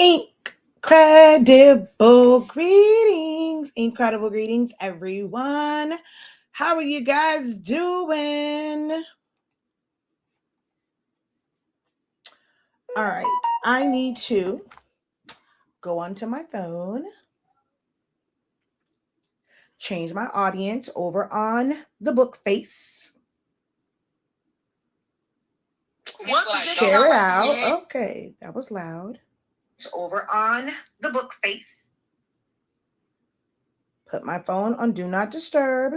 INKcredible greetings. INKcredible greetings, everyone. How are you guys doing? All right. I need to go onto my phone, change my audience over on the book face. Share it out. Okay, that was loud. It's over on the book face. Put my phone on do not disturb.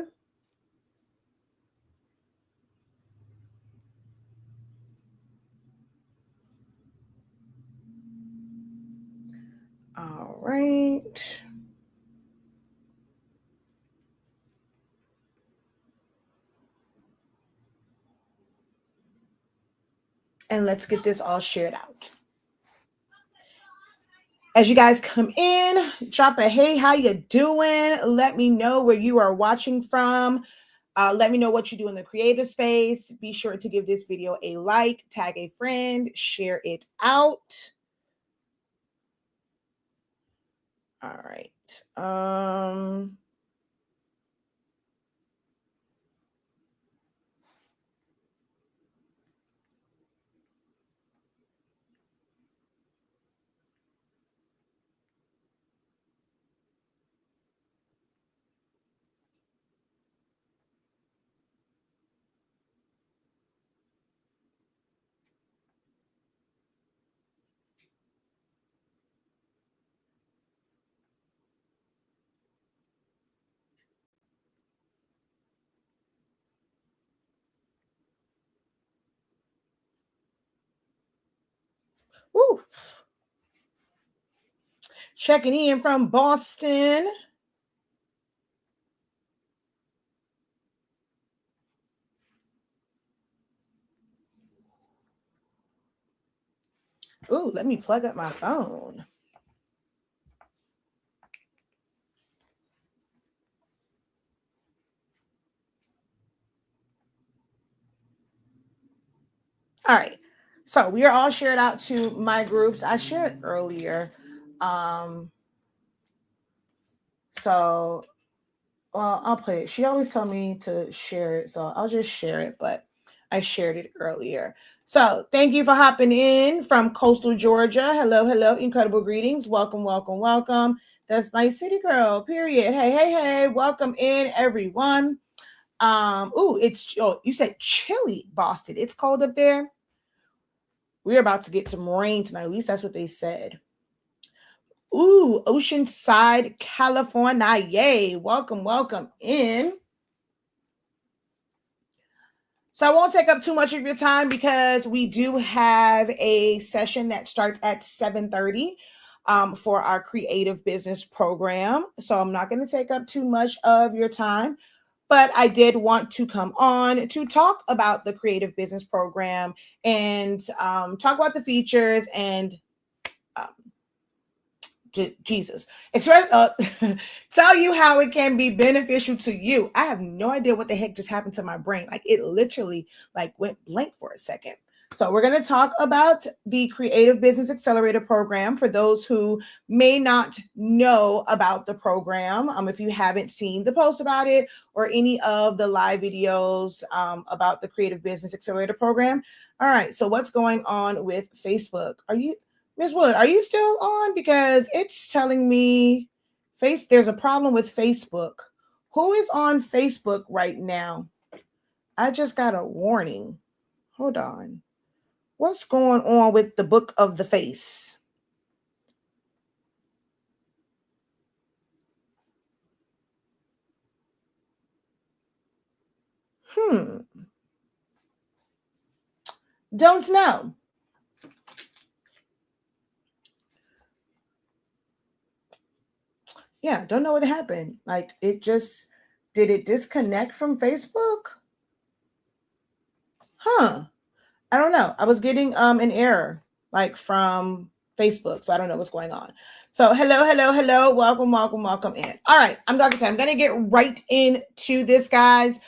All right. And let's get this all shared out. As you guys come in, drop a hey, how you doing? Let me know where you are watching from. Let me know what you do in the creative space. Be sure to give this video a like, tag a friend, share it out. All right. Woo. Checking in from Boston. Ooh, let me plug up my phone. All right. So we are all shared out to my groups. I shared earlier. I'll put it. She always told me to share it, so I'll just share it, but I shared it earlier. So thank you for hopping in from coastal Georgia. Hello, hello, incredible greetings. Welcome, welcome, welcome. That's my city girl, period. Hey, hey, hey, welcome in, everyone. You said chilly, Boston. It's cold up there. We're about to get some rain tonight. At least that's what they said. Ooh, Oceanside, California. Yay. Welcome, welcome in. So I won't take up too much of your time because we do have a session that starts at 7:30 for our creative business program. So I'm not going to take up too much of your time, but I did want to come on to talk about the creative business program and talk about the features and Jesus, tell you how it can be beneficial to you. I have no idea what the heck just happened to my brain. Like it literally went blank for a second. So we're going to talk about the Creative Business Accelerator program for those who may not know about the program. If you haven't seen the post about it or any of the live videos about the Creative Business Accelerator program. All right. So what's going on with Facebook? Ms. Wood, are you still on? Because it's telling me there's a problem with Facebook. Who is on Facebook right now? I just got a warning. Hold on. What's going on with the book of the face? Don't know. Yeah, don't know what happened. Did it disconnect from Facebook? I don't know. I was getting an error from Facebook, so I don't know what's going on. So hello, hello, hello. Welcome, welcome, welcome in. All right, I'm going to get right into this, guys.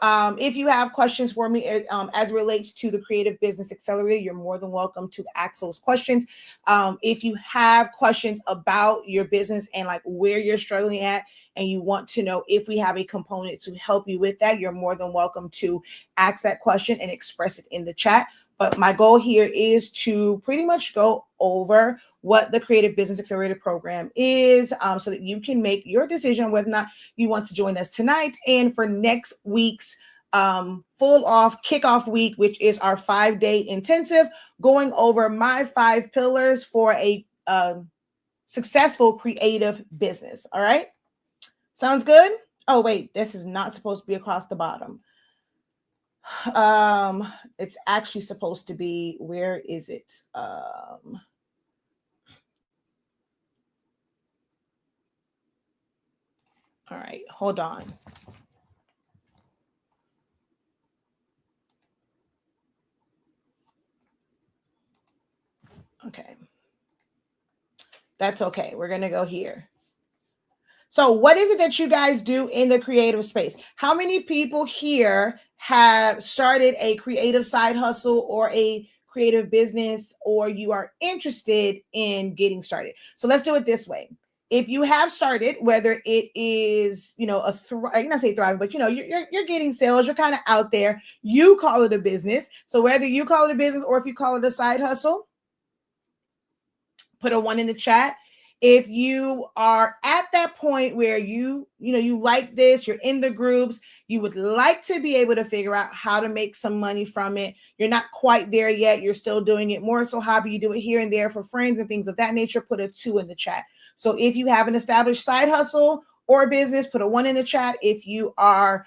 If you have questions for me as it relates to the Creative Business Accelerator, you're more than welcome to ask those questions. If you have questions about your business and like where you're struggling at, and you want to know if we have a component to help you with that, you're more than welcome to ask that question and express it in the chat. But my goal here is to pretty much go over what the Creative Business Accelerator program is, so that you can make your decision whether or not you want to join us tonight and for next week's full off kickoff week, which is our 5-day intensive, going over my 5 pillars for a successful creative business. All right. Sounds good? Oh, wait, this is not supposed to be across the bottom. It's actually supposed to be, where is it? All right, hold on. Okay. That's okay. We're going to go here. So what is it that you guys do in the creative space? How many people here have started a creative side hustle or a creative business, or you are interested in getting started? So let's do it this way. If you have started, whether it is, I'm not say thriving, but you're getting sales, you're kind of out there, you call it a business. So whether you call it a business or if you call it a side hustle, put a 1 in the chat. If you are at that point where you like this, you're in the groups, you would like to be able to figure out how to make some money from it. You're not quite there yet. You're still doing it more so hobby. You do it here and there for friends and things of that nature. Put a 2 in the chat. So if you have an established side hustle or business, put a 1 in the chat. If you are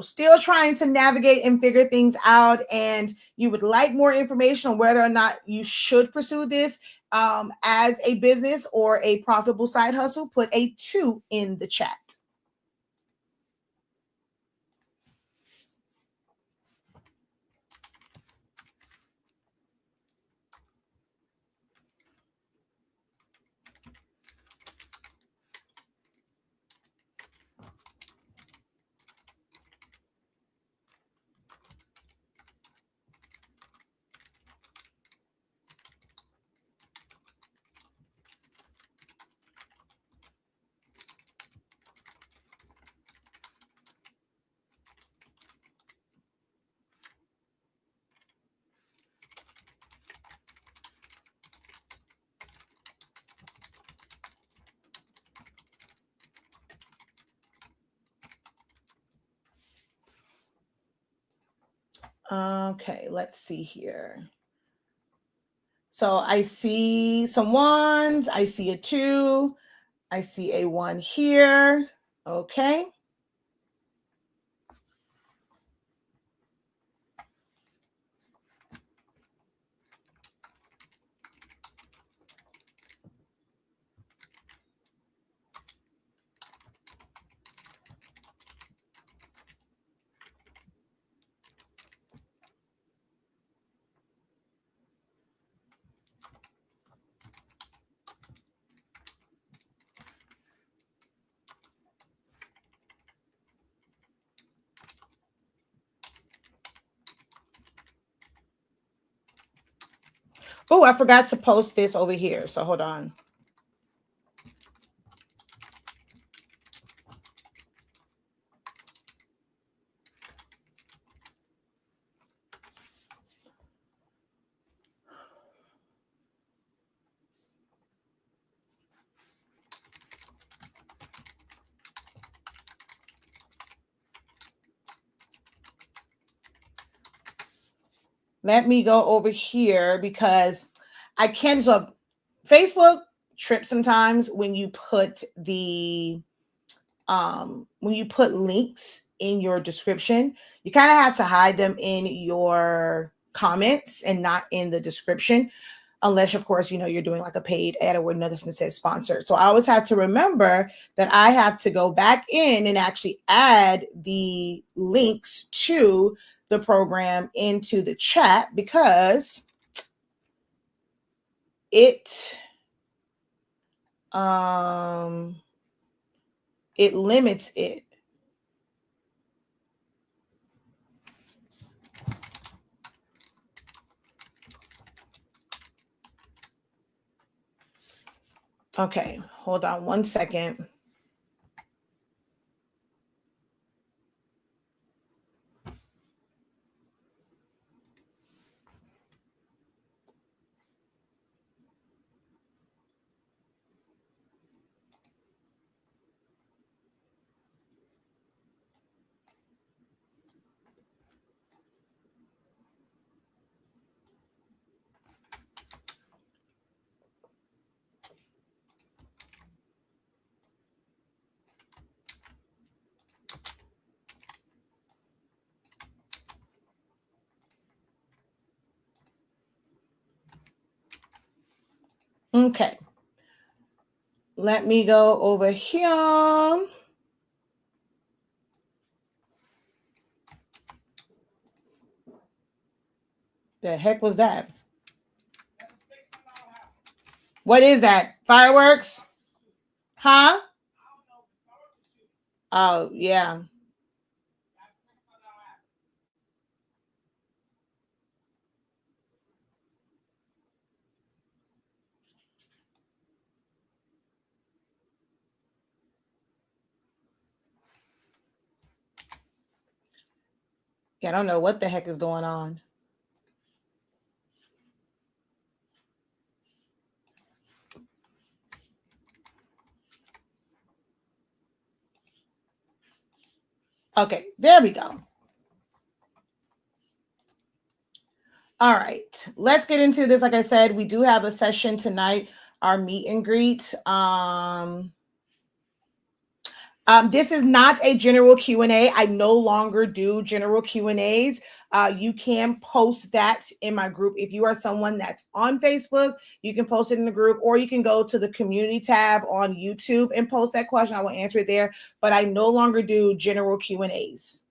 still trying to navigate and figure things out, and you would like more information on whether or not you should pursue this as a business or a profitable side hustle, put a 2 in the chat. Okay, let's see here. So I see some 1s. I see a 2. I see a 1 here. Okay. Oh, I forgot to post this over here. So hold on. Let me go over here because I can. So Facebook trips sometimes when you put links in your description. You kind of have to hide them in your comments and not in the description, unless of course you're doing like a paid ad or another thing that says sponsored. So I always have to remember that I have to go back in and actually add the links to the program into the chat, because it limits it. Okay, hold on 1 second. Okay. Let me go over here. The heck was that? What is that? Fireworks? Huh? Oh, yeah. Yeah, I don't know what the heck is going on. Okay, there we go. All right, let's get into this. Like I said, we do have a session tonight, our meet and greet. This is not a general Q&A. I no longer do general Q&As. You can post that in my group. If you are someone that's on Facebook, you can post it in the group, or you can go to the community tab on YouTube and post that question. I will answer it there, but I no longer do general Q&As.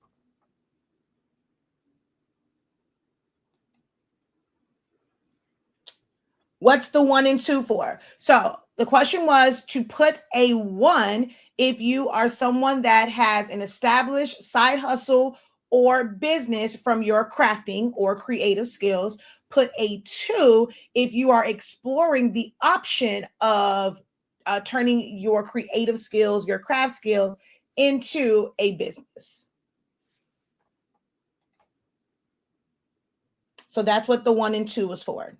What's the 1 and 2 for? So the question was to put a 1 if you are someone that has an established side hustle or business from your crafting or creative skills. Put a 2 if you are exploring the option of turning your creative skills, your craft skills into a business. So that's what the 1 and 2 was for.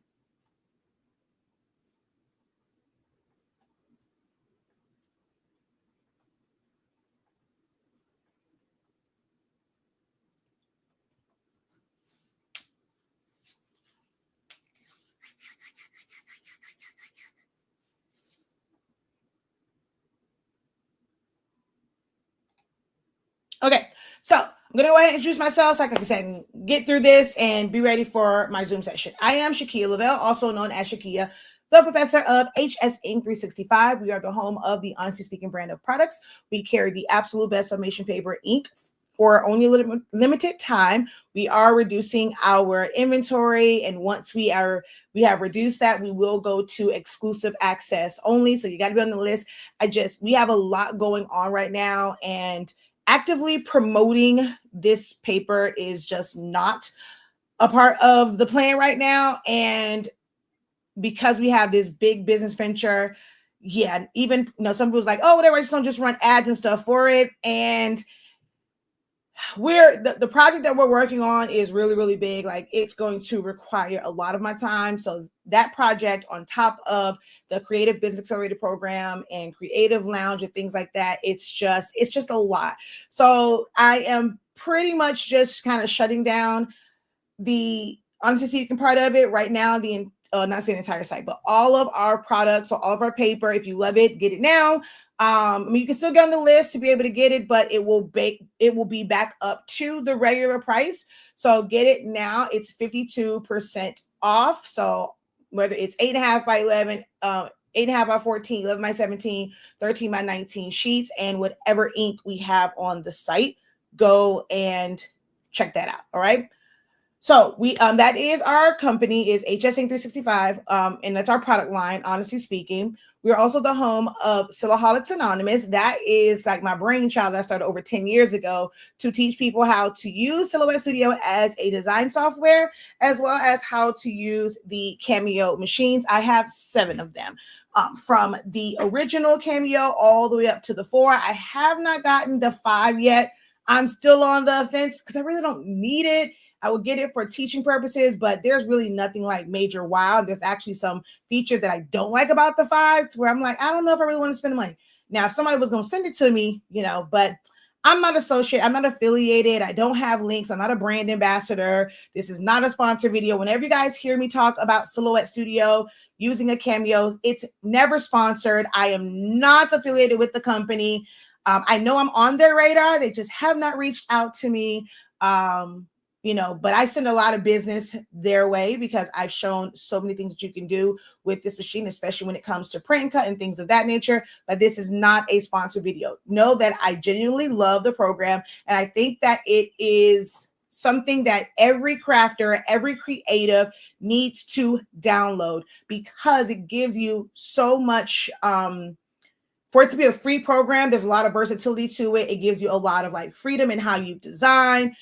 Okay, so I'm going to go ahead and introduce myself so like I said, get through this and be ready for my Zoom session. I am Shakia Lavelle, also known as Shakia, the professor of HS Ink 365. We are the home of the Honestly Speaking brand of products. We carry the absolute best summation paper ink for only limited time. We are reducing our inventory, and once we have reduced that, we will go to exclusive access only. So you got to be on the list. We have a lot going on right now, and actively promoting this paper is just not a part of the plan right now. And because we have this big business venture, yeah, even some people's like, oh, whatever, I just don't just run ads and stuff for it. And the project that we're working on is really, really big. Like, it's going to require a lot of my time. So that project, on top of the Creative Business Accelerator program and Creative Lounge and things like that, it's just a lot. So I am pretty much just kind of shutting down the Honestly Speaking part of it right now. Not saying the entire site, but all of our products, so all of our paper. If you love it, get it now. You can still get on the list to be able to get it, but it will be back up to the regular price. So get it now. It's 52% off. So whether it's 8.5 by 11, 8.5 by 14, 11 by 17, 13 by 19 sheets, and whatever ink we have on the site, go and check that out. All right. So that is our company, is HS Ink 365, and that's our product line, Honestly Speaking. We're also the home of Silaholics Anonymous. That is like my brainchild that I started over 10 years ago to teach people how to use Silhouette Studio as a design software, as well as how to use the Cameo machines. I have 7 of them. from the original cameo all the way up to the 4. I have not gotten the 5 yet. I'm still on the fence because I really don't need it. I would get it for teaching purposes, but there's really nothing like major wow. There's actually some features that I don't like about the 5 where I'm like, I don't know if I really want to spend the money. Now, if somebody was going to send it to me, but I'm not associated. I'm not affiliated. I don't have links. I'm not a brand ambassador. This is not a sponsored video. Whenever you guys hear me talk about Silhouette Studio using a cameo, it's never sponsored. I am not affiliated with the company. I know I'm on their radar. They just have not reached out to me. But I send a lot of business their way because I've shown so many things that you can do with this machine, especially when it comes to print and cut and things of that nature. But this is not a sponsored video. Know that I genuinely love the program. And I think that it is something that every crafter, every creative needs to download because it gives you so much, for it to be a free program, there's a lot of versatility to it. It gives you a lot of like freedom in how you design.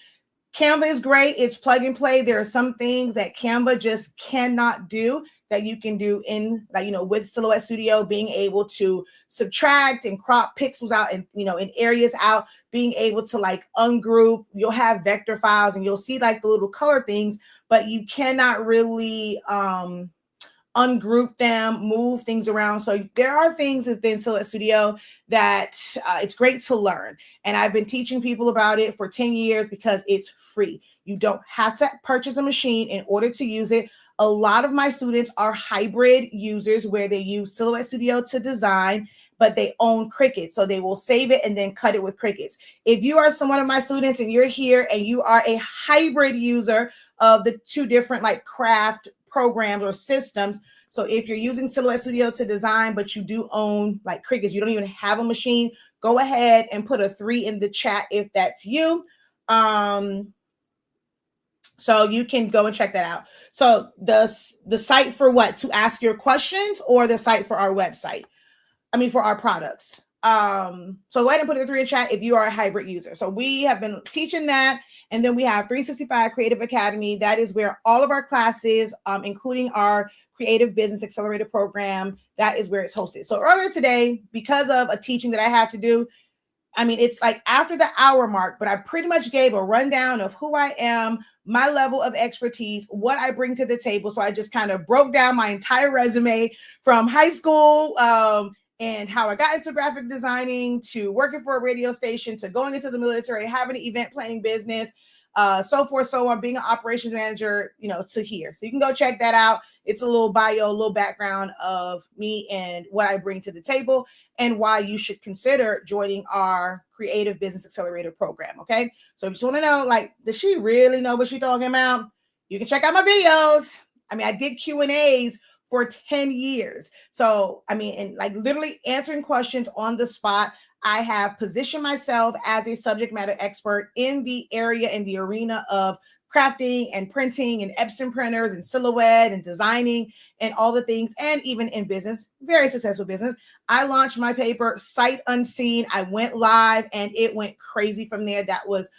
Canva is great. It's plug and play. There are some things that Canva just cannot do that you can do in with Silhouette Studio, being able to subtract and crop pixels out and, in areas out, being able to like ungroup. You'll have vector files and you'll see like the little color things, but you cannot really, ungroup them, move things around. So there are things within Silhouette Studio that it's great to learn. And I've been teaching people about it for 10 years because it's free. You don't have to purchase a machine in order to use it. A lot of my students are hybrid users where they use Silhouette Studio to design, but they own Cricut. So they will save it and then cut it with Cricuts. If you are one of my students and you're here and you are a hybrid user of the two different like craft programs or systems. So if you're using Silhouette Studio to design, but you do own like Cricut, you don't even have a machine, go ahead and put a 3 in the chat if that's you. So you can go and check that out. So the site for what? To ask your questions or the site for our website? For our products. So go ahead and put the 3 in chat if you are a hybrid user. So we have been teaching that. And then we have 365 Creative Academy. That is where all of our classes, including our Creative Business Accelerator program, that is where it's hosted. So earlier today, because of a teaching that I have to do, it's like after the hour mark, but I pretty much gave a rundown of who I am, my level of expertise, what I bring to the table. So I just kind of broke down my entire resume from high school, and how I got into graphic designing, to working for a radio station, to going into the military, having an event planning business, so forth, so on, being an operations manager, to here. So you can go check that out. It's a little bio, a little background of me and what I bring to the table and why you should consider joining our Creative Business Accelerator program, okay? So if you just want to know, like, does she really know what she's talking about? You can check out my videos. I did Q&As for 10 years. So, and like literally answering questions on the spot. I have positioned myself as a subject matter expert in the area, in the arena of crafting and printing and Epson printers and Silhouette and designing and all the things, and even in business, very successful business. I launched my paper Sight Unseen. I went live and it went crazy from there. That was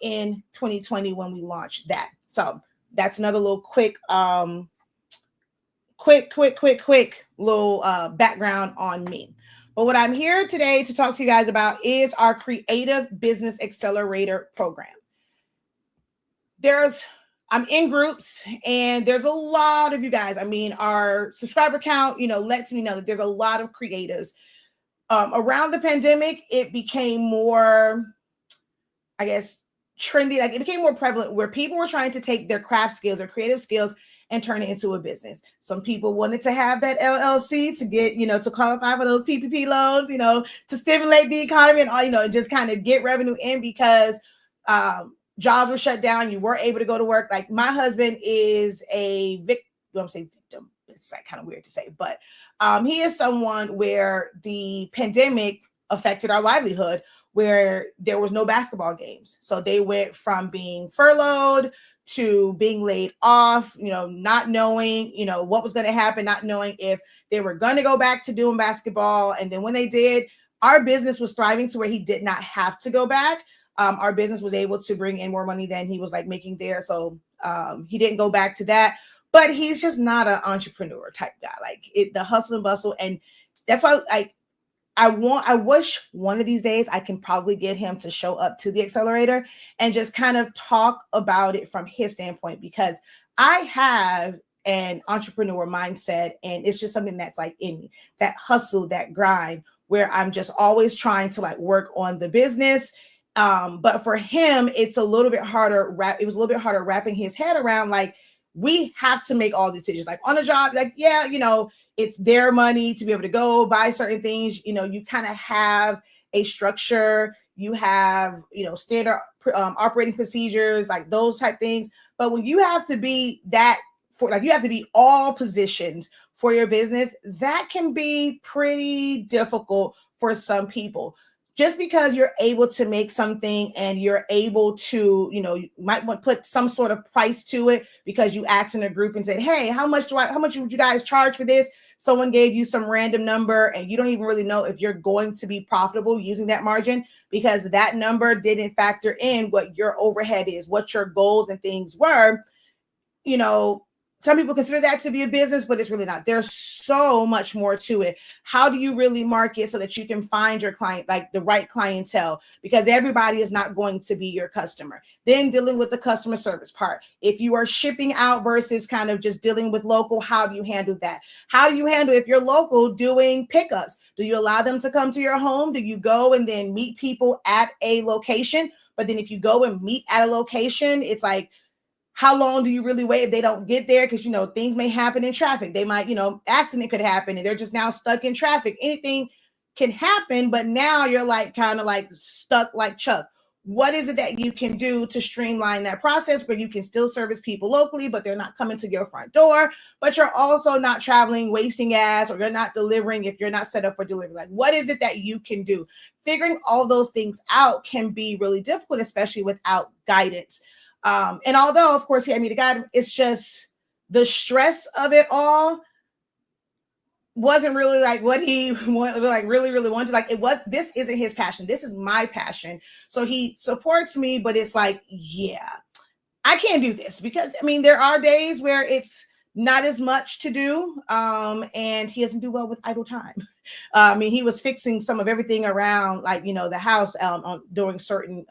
in 2020 when we launched that. So that's another little quick little background on me. But what I'm here today to talk to you guys about is our Creative Business Accelerator program. I'm in groups and there's a lot of you guys. Our subscriber count, lets me know that there's a lot of creatives. Around the pandemic, it became more, I guess, trendy. Like it became more prevalent where people were trying to take their craft skills, their creative skills, and turn it into a business. Some people wanted to have that LLC to get, to qualify for those PPP loans, to stimulate the economy and all, and just kind of get revenue in because jobs were shut down. You weren't able to go to work. Like my husband is a victim. It's like kind of weird to say, but he is someone where the pandemic affected our livelihood, where there was no basketball games. So they went from being furloughed to being laid off, not knowing, what was going to happen, not knowing if they were going to go back to doing basketball. And then when they did, our business was thriving to where he did not have to go back. Our business was able to bring in more money than he was like making there. So he didn't go back to that. but he's just not an entrepreneur type guy. Like the hustle and bustle. And that's why I wish one of these days I can probably get him to show up to the accelerator and just kind of talk about it from his standpoint, because I have an entrepreneur mindset, and it's just something that's like in me, that hustle, that grind, where I'm just always trying to like work on the business. But for him, it's a little bit harder. It was a little bit harder wrapping his head around, like, we have to make all decisions, like on a job, like, yeah, it's their money to be able to go buy certain things. You kind of have a structure, you have, standard operating procedures, like those type things. But when you have to be that for, like, you have to be all positions for your business, that can be pretty difficult for some people. Just because you're able to make something and you're able to, you might want to put some sort of price to it because you asked in a group and said, hey, how much would you guys charge for this? Someone gave you some random number and you don't even really know if you're going to be profitable using that margin, because that number didn't factor in what your overhead is, what your goals and things were. Some people consider that to be a business, but it's really not. There's so much more to it. How do you really market so that you can find your client, like the right clientele? Because everybody is not going to be your customer. Then dealing with the customer service part. If you are shipping out versus kind of just dealing with local, how do you handle that? How do you handle, if you're local, doing pickups? Do you allow them to come to your home? Do you go and then meet people at a location? But then if you go and meet at a location, it's like, how long do you really wait if they don't get there? Because, things may happen in traffic. They might, accident could happen and they're just now stuck in traffic. Anything can happen, but now you're like kind of like stuck like Chuck. What is it that you can do to streamline that process where you can still service people locally, but they're not coming to your front door, but you're also not traveling, wasting gas, or you're not delivering if you're not set up for delivery? Like, what is it that you can do? Figuring all those things out can be really difficult, especially without guidance. And although, of course, he had me to guide him, it's just the stress of it all wasn't really like what he really wanted. Like, this isn't his passion. This is my passion. So he supports me, but it's like, yeah, I can't do this because, there are days where it's not as much to do. And he doesn't do well with idle time. He was fixing some of everything around, like, the house during certain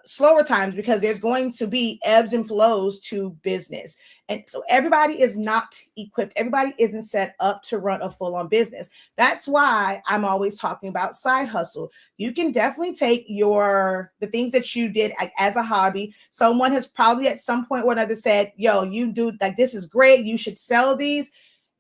slower times, because there's going to be ebbs and flows to business. And so everybody is not equipped. Everybody isn't set up to run a full-on business. That's why I'm always talking about side hustle. You can definitely take the things that you did as a hobby. Someone has probably at some point or another said, yo, you do, like, this is great, you should sell these.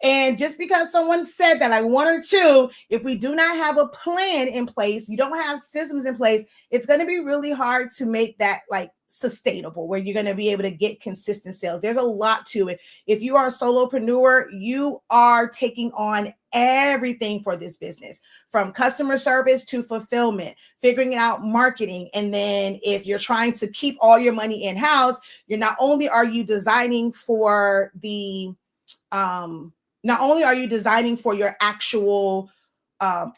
And just because someone said that, like one or two, if we do not have a plan in place, you don't have systems in place, it's going to be really hard to make that like sustainable, where you're going to be able to get consistent sales. There's a lot to it. If you are a solopreneur, you are taking on everything for this business, from customer service to fulfillment, figuring out marketing. And then if you're trying to keep all your money in-house, not only are you designing for your actual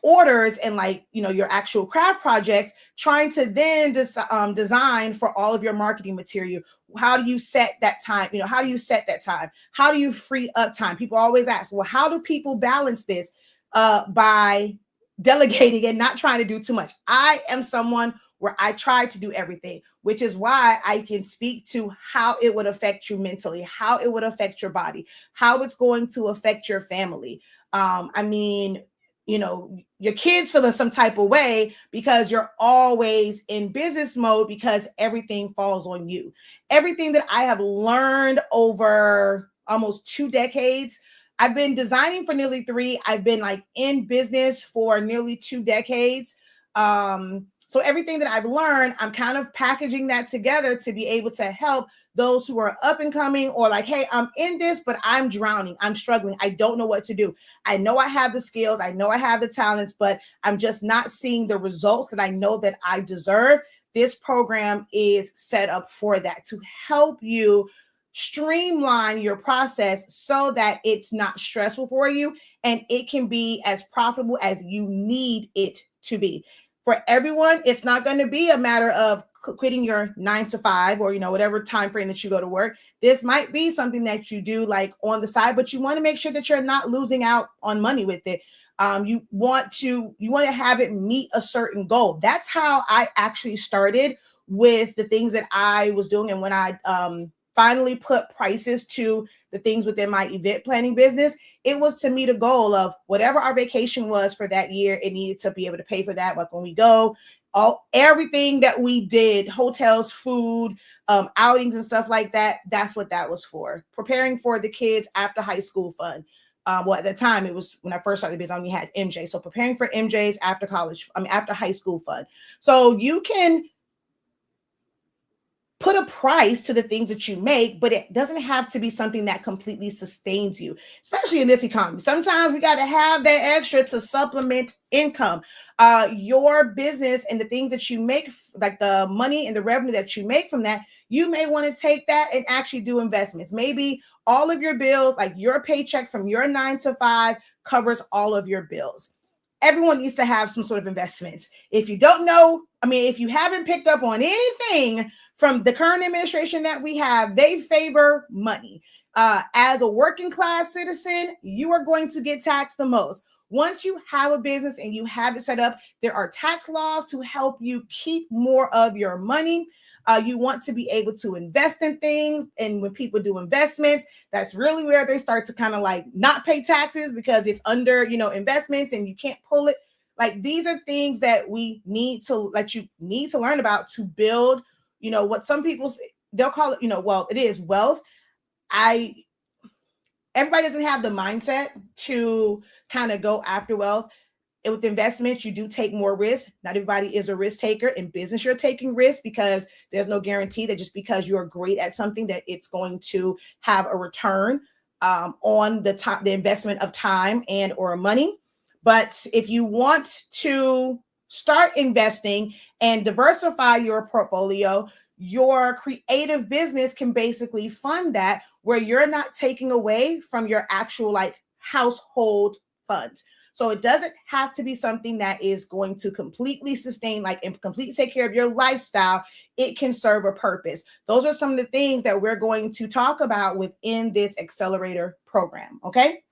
orders and your actual craft projects, trying to then design for all of your marketing material. How do you set that time? How do you set that time? How do you free up time? People always ask, well, how do people balance this by delegating and not trying to do too much? I am someone where I try to do everything, which is why I can speak to how it would affect you mentally, how it would affect your body, how it's going to affect your family. Your kids feel in some type of way because you're always in business mode, because everything falls on you. Everything that I have learned over almost 2 decades, I've been designing for nearly 3. I've been in business for nearly 2 decades. So everything that I've learned, I'm kind of packaging that together to be able to help those who are up and coming, or hey, I'm in this, but I'm drowning. I'm struggling. I don't know what to do. I know I have the skills. I know I have the talents, but I'm just not seeing the results that I know that I deserve. This program is set up for that, to help you streamline your process so that it's not stressful for you and it can be as profitable as you need it to be. For everyone, it's not going to be a matter of quitting your 9 to 5 or whatever time frame that you go to work. This might be something that you do like on the side, but you want to make sure that you're not losing out on money with it. You want to have it meet a certain goal. That's how I actually started with the things that I was doing. And when I finally put prices to the things within my event planning business, it was to meet a goal of whatever our vacation was for that year. It needed to be able to pay for that. Like when we go, everything that we did, hotels, food, outings and stuff like that, that's what that was for. Preparing for the kids after high school fund. Well, at the time, it was when I first started the business, I only had MJ. So preparing for MJ's after after high school fund. So you can put a price to the things that you make, but it doesn't have to be something that completely sustains you, especially in this economy. Sometimes we got to have that extra to supplement income. Your business and the things that you make, like the money and the revenue that you make from that, you may want to take that and actually do investments. Maybe all of your bills, like your paycheck from your 9 to 5 covers all of your bills. Everyone needs to have some sort of investments. If you don't know, if you haven't picked up on anything from the current administration that we have, they favor money. As a working class citizen, you are going to get taxed the most. Once you have a business and you have it set up, there are tax laws to help you keep more of your money. You want to be able to invest in things. And when people do investments, that's really where they start to kind of like not pay taxes because it's under, investments and you can't pull it. Like these are things that we need to learn about to build, what some people say, they'll call it, it is wealth. Everybody doesn't have the mindset to kind of go after wealth. And with investments, you do take more risk. Not everybody is a risk taker. In business, you're taking risk because there's no guarantee that just because you're great at something that it's going to have a return on the investment of time and or money. But if you want to start investing and diversify your portfolio, your creative business can basically fund that where you're not taking away from your actual like household funds. So it doesn't have to be something that is going to completely sustain, and completely take care of your lifestyle. It can serve a purpose. Those are some of the things that we're going to talk about within this Accelerator program. Okay.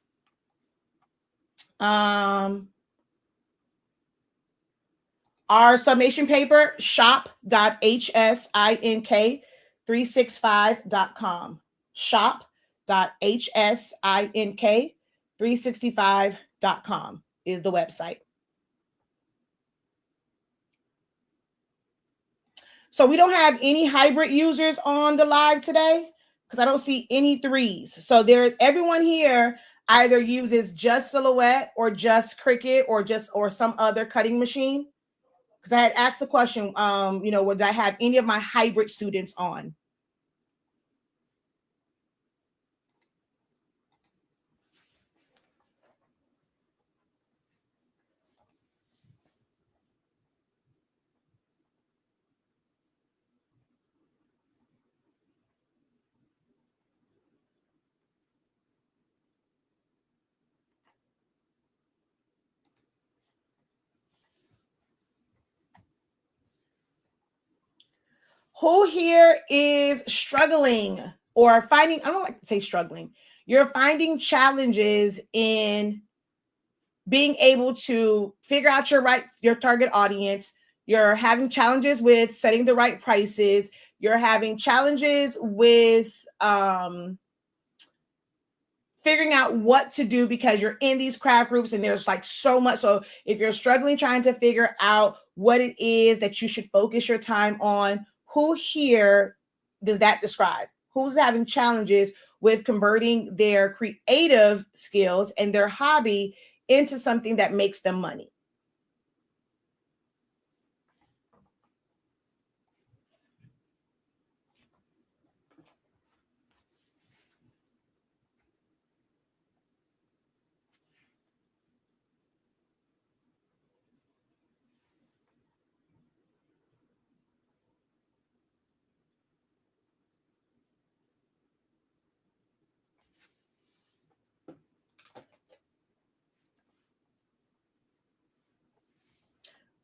Our summation paper, shop.hsink365.com. Shop.hsink365.com is the website. So we don't have any hybrid users on the live today because I don't see any 3s. So there's everyone here either uses just Silhouette or just Cricut or some other cutting machine. Because I had asked the question, would I have any of my hybrid students on? Who here is struggling or finding, I don't like to say struggling, you're finding challenges in being able to figure out your target audience. You're having challenges with setting the right prices. You're having challenges with figuring out what to do because you're in these craft groups and there's like so much. So if you're struggling trying to figure out what it is that you should focus your time on, who here does that describe? Who's having challenges with converting their creative skills and their hobby into something that makes them money?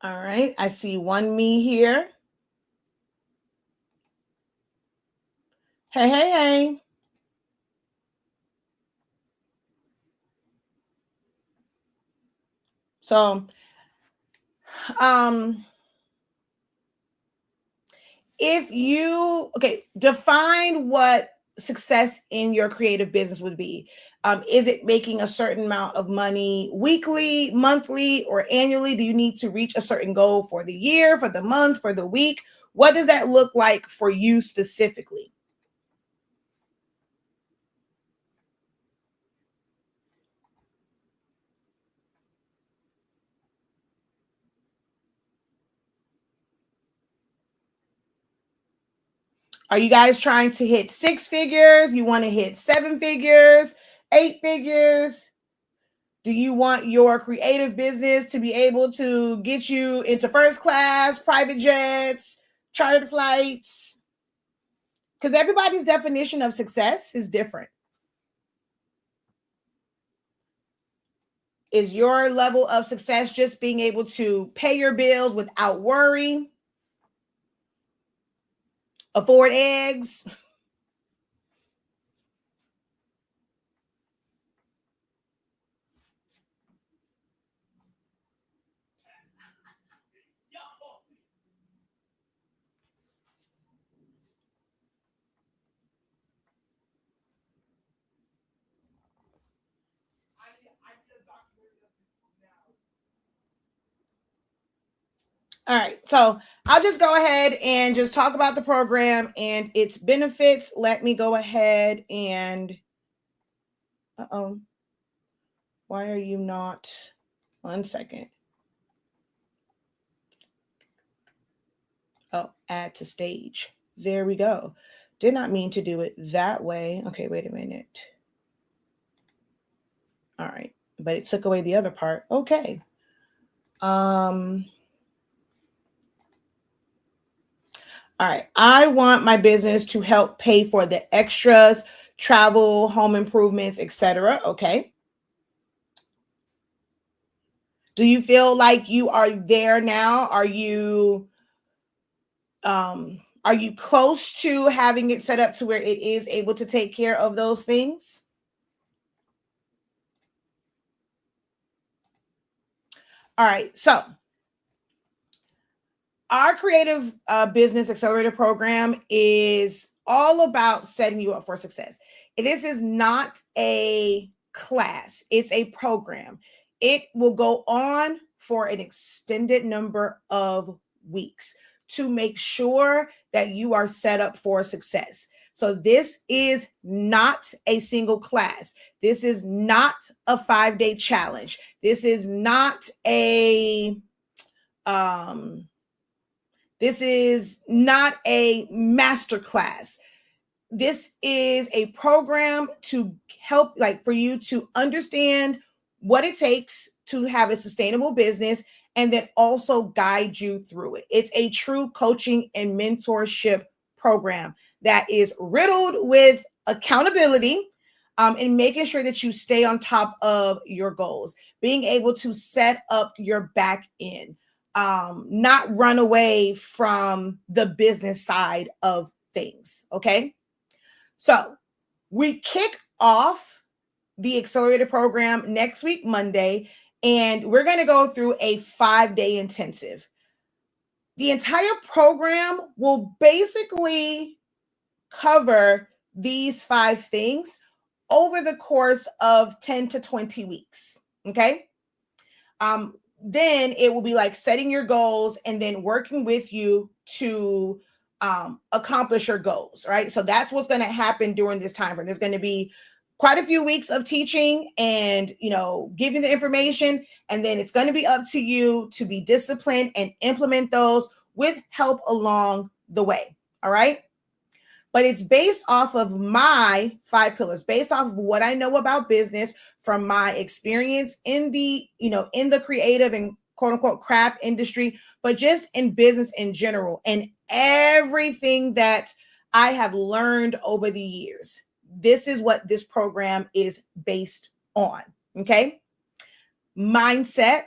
All right. I see one me here. Hey, hey, hey. So, if you, okay, define what success in your creative business would be. Is it making a certain amount of money weekly, monthly, or annually? Do you need to reach a certain goal for the year, for the month, for the week? What does that look like for you specifically? Are you guys trying to hit 6 figures? You want to hit 7 figures, 8 figures? Do you want your creative business to be able to get you into first class, private jets, chartered flights? Because everybody's definition of success is different. Is your level of success just being able to pay your bills without worry? Afford eggs? All right, so I'll just go ahead and just talk about the program and its benefits. Let me go ahead and, uh-oh, why are you not, 1 second. Oh, add to stage. There we go. Did not mean to do it that way. Okay, wait a minute. All right, but it took away the other part. Okay. All right. I want my business to help pay for the extras, travel, home improvements, etc. Okay. Do you feel like you are there now? Are you close to having it set up to where it is able to take care of those things? All right. So our creative business accelerator program is all about setting you up for success. This is not a class, it's a program. It will go on for an extended number of weeks to make sure that you are set up for success. So, this is not a single class. This is not a 5-day challenge. This is not um, this is not a master class. This is a program to help, like, for you to understand what it takes to have a sustainable business and then also guide you through it. It's a true coaching and mentorship program that is riddled with accountability, and making sure that you stay on top of your goals, being able to set up your back end, not run away from the business side of things. Okay. So we kick off the Accelerator program next week, Monday, and we're going to go through a 5-day intensive. The entire program will basically cover these 5 things over the course of 10 to 20 weeks. Okay. Then it will be like setting your goals and then working with you to accomplish your goals, right? So that's what's going to happen during this time frame. There's going to be quite a few weeks of teaching and, giving the information, and then it's going to be up to you to be disciplined and implement those with help along the way. All right. But it's based off of my 5 pillars, based off of what I know about business from my experience in the creative and quote unquote craft industry, but just in business in general and everything that I have learned over the years. This is what this program is based on. Okay. Mindset.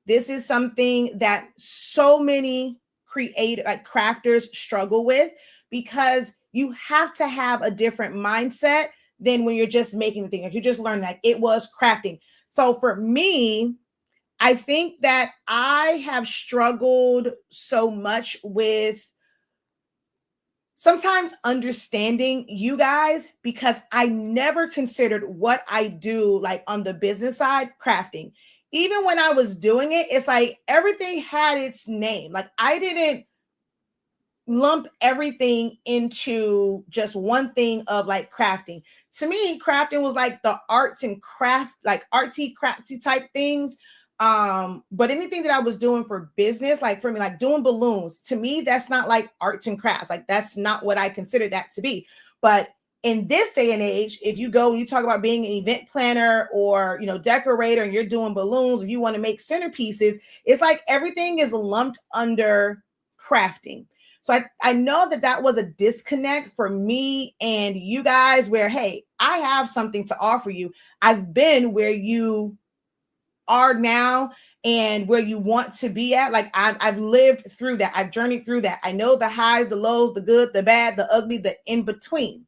This is something that so many crafters struggle with, because you have to have a different mindset than when you're just making the thing. Like you just learned that it was crafting. So for me, I think that I have struggled so much with sometimes understanding you guys, because I never considered what I do like on the business side, crafting. Even when I was doing it, it's like everything had its name. Like I didn't lump everything into just one thing of like crafting. To me, crafting was like the arts and craft, like artsy crafty type things. But anything that I was doing for business, like for me, like doing balloons, to me, that's not like arts and crafts. Like that's not what I consider that to be. But in this day and age, if you go and you talk about being an event planner or, decorator, and you're doing balloons, or you want to make centerpieces, it's like everything is lumped under crafting. So I know that was a disconnect for me and you guys, where, hey, I have something to offer you. I've been where you are now and where you want to be at. Like I've lived through that. I've journeyed through that. I know the highs, the lows, the good, the bad, the ugly, the in between.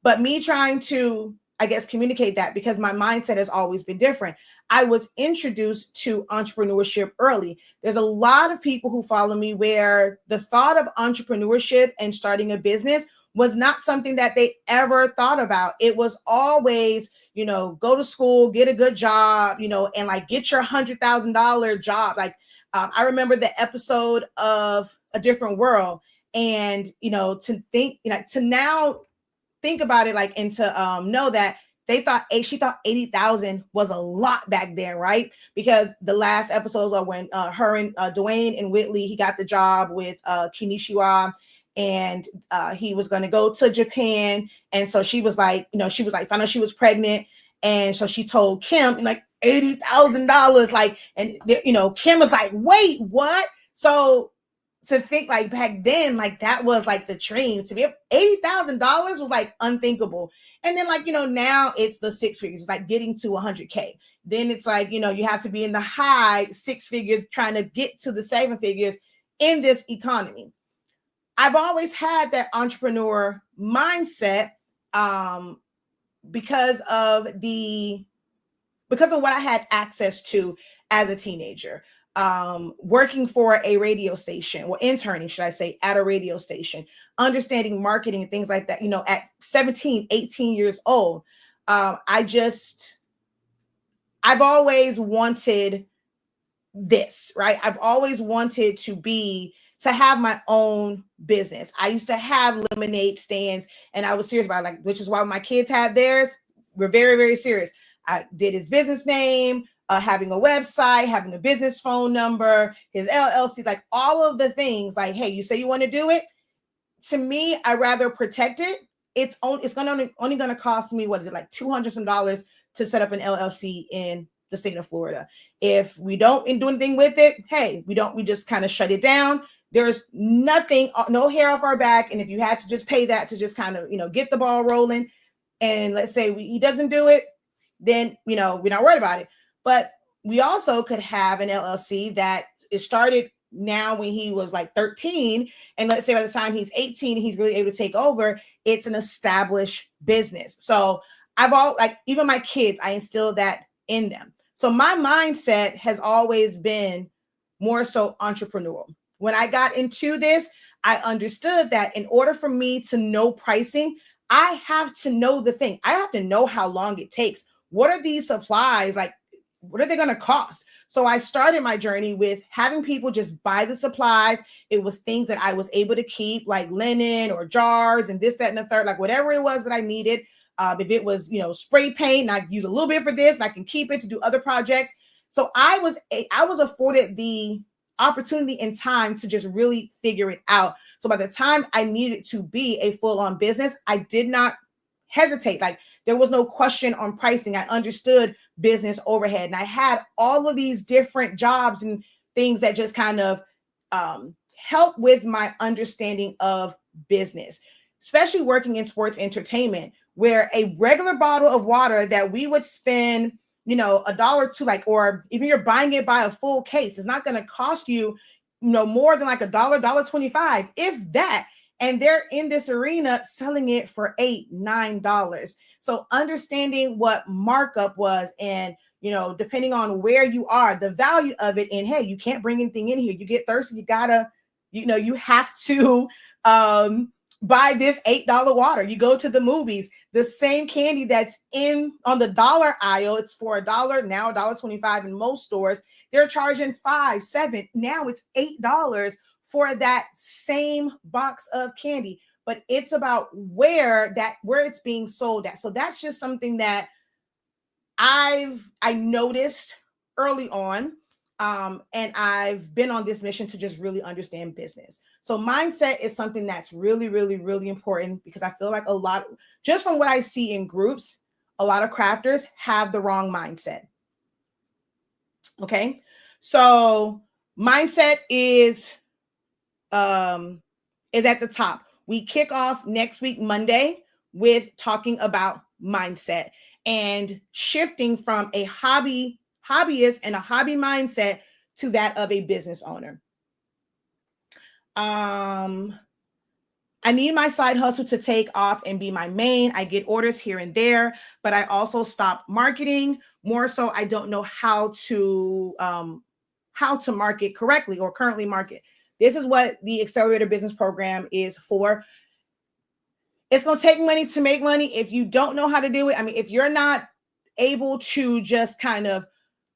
But me trying to, I guess, communicate that, because my mindset has always been different. I was introduced to entrepreneurship early. There's a lot of people who follow me where the thought of entrepreneurship and starting a business was not something that they ever thought about. It was always, go to school, get a good job, and like get your $100,000 job. Like I remember the episode of A Different World, and to think, to now think about it, like, and to know that she thought 80,000 was a lot back then, right? Because the last episodes are when her and Dwayne and Whitley, he got the job with Kinishiwa, and he was going to go to Japan. And so she was like, found out she was pregnant. And so she told Kim like $80,000, like, and Kim was like, wait, what? So to think like back then, like that was like the dream. To be $80,000 was like unthinkable. And then like, now it's the six figures. It's like getting to 100K. Then it's like, you have to be in the high six figures trying to get to the seven figures in this economy. I've always had that entrepreneur mindset because of what I had access to as a teenager. Working for a radio station, or interning, should I say, at a radio station, understanding marketing and things like that, at 17, 18 years old. I've always wanted this, right? I've always wanted to have my own business. I used to have lemonade stands, and I was serious about it, like, which is why my kids had theirs. We're very, very serious. I did his business name, having a website, having a business phone number, his LLC, like all of the things. Like, hey, you say you want to do it. To me, I rather protect it. It's only going to cost me, what is it, like $200 some to set up an LLC in the state of Florida. If we don't do anything with it, hey, we just kind of shut it down. There's nothing, no hair off our back. And if you had to just pay that to just kind of, get the ball rolling, and let's say he doesn't do it, then, we're not worried about it. But we also could have an LLC that is started now when he was like 13. And let's say by the time he's 18, he's really able to take over. It's an established business. So even my kids, I instilled that in them. So my mindset has always been more so entrepreneurial. When I got into this, I understood that in order for me to know pricing, I have to know the thing. I have to know how long it takes. What are these supplies? Like, what are they going to cost? So I started my journey with having people just buy the supplies. It was things that I was able to keep, like linen or jars and this, that, and the third, like whatever it was that I needed. If it was, spray paint, and I use a little bit for this, and I can keep it to do other projects. So I was afforded the opportunity and time to just really figure it out. So by the time I needed to be a full-on business, I did not hesitate. Like, there was no question on pricing. I understood business overhead, and I had all of these different jobs and things that just kind of help with my understanding of business, especially working in sports entertainment, where a regular bottle of water that we would spend a dollar to like, or even you're buying it by a full case, it's not going to cost you, more than like $1.25, if that. And they're in this arena selling it for $8, $9. So understanding what markup was, and depending on where you are, the value of it, and hey, you can't bring anything in here. You get thirsty, you gotta, you have to buy this $8 water. You go to the movies, the same candy that's in on the dollar aisle, it's for $1, now $1.25 in most stores. They're charging $5, $7. Now it's $8 for that same box of candy. But it's about where it's being sold at. So that's just something that I noticed early on. And I've been on this mission to just really understand business. So mindset is something that's really, really, really important, because I feel like just from what I see in groups, a lot of crafters have the wrong mindset. Okay. So mindset is at the top. We kick off next week, Monday, with talking about mindset and shifting from a hobbyist and a hobby mindset to that of a business owner. I need my side hustle to take off and be my main. I get orders here and there, but I also stop marketing. More so, I don't know how to market correctly or currently market. This is what the Accelerator Business Program is for. It's going to take money to make money. If you don't know how to do it, I mean, if you're not able to just kind of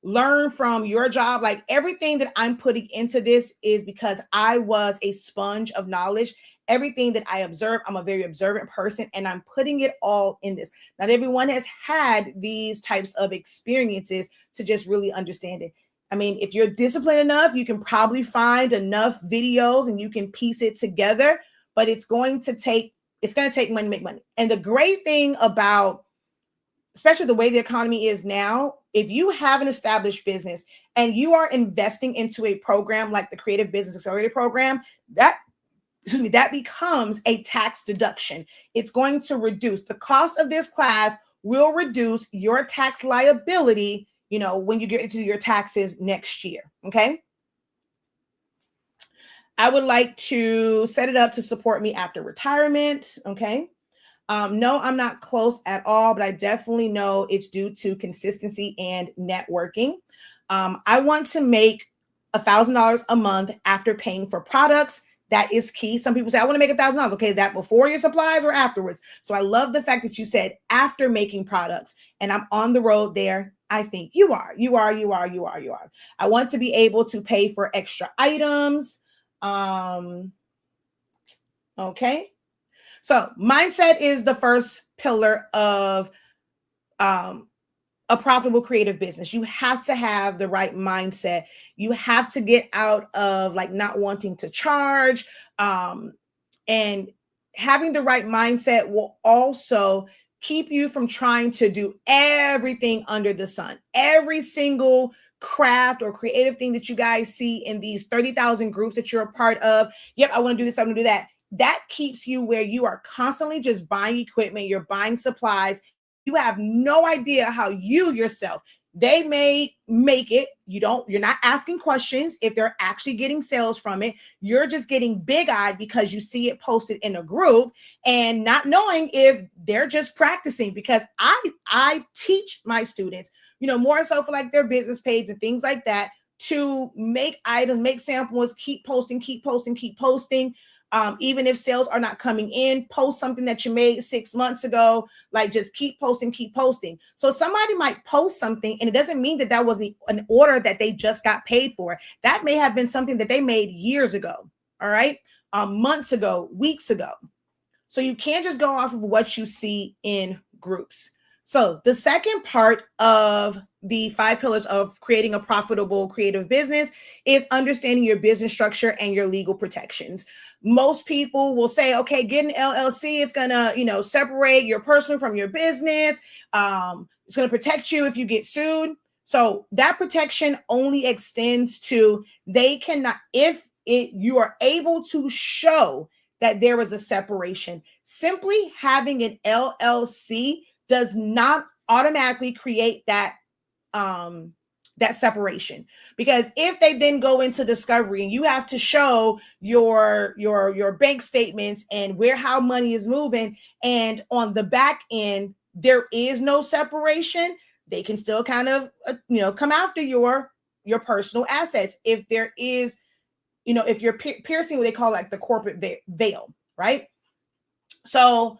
learn from your job, like everything that I'm putting into this is because I was a sponge of knowledge. Everything that I observe, I'm a very observant person, and I'm putting it all in this. Not everyone has had these types of experiences to just really understand it. I mean, if you're disciplined enough, you can probably find enough videos and you can piece it together, but it's going to take money to make money. And the great thing about, especially the way the economy is now, if you have an established business and you are investing into a program like the Creative Business Accelerator program, that becomes a tax deduction. It's going to reduce the cost of this class, will reduce your tax liability, when you get into your taxes next year. Okay. I would like to set it up to support me after retirement. Okay. No, I'm not close at all, but I definitely know it's due to consistency and networking. I want to make $1,000 a month after paying for products. That is key. Some people say, I want to make $1,000. Okay, is that before your supplies or afterwards? So I love the fact that you said after making products, and I'm on the road there. I think you are. I want to be able to pay for extra items. Okay. So mindset is the first pillar of a profitable creative business. You have to have the right mindset. You have to get out of like not wanting to charge. And having the right mindset will also keep you from trying to do everything under the sun. Every single craft or creative thing that you guys see in these 30,000 groups that you're a part of. Yep, I want to do this, I want to do that. That keeps you where you are constantly just buying equipment, you're buying supplies. You have no idea how you yourself, they may make it. You're not asking questions if they're actually getting sales from it. You're just getting big-eyed because you see it posted in a group and not knowing if they're just practicing, because I teach my students, more so for like their business page and things like that, to make items, make samples, keep posting. Even if sales are not coming in, post something that you made 6 months ago, like just keep posting. So somebody might post something and it doesn't mean that was an order that they just got paid for. That may have been something that they made years ago. All right. Months ago, weeks ago. So you can't just go off of what you see in groups. So the second part of the 5 pillars of creating a profitable creative business is understanding your business structure and your legal protections. Most people will say, okay, get an LLC. It's going to, separate your personal from your business. It's going to protect you if you get sued. So that protection only extends to, they cannot, you are able to show that there was a separation. Simply having an LLC does not automatically create that that separation. Because if they then go into discovery and you have to show your bank statements and how money is moving, and on the back end there is no separation, they can still kind of come after your personal assets if there is, if you're piercing what they call like the corporate veil, right? So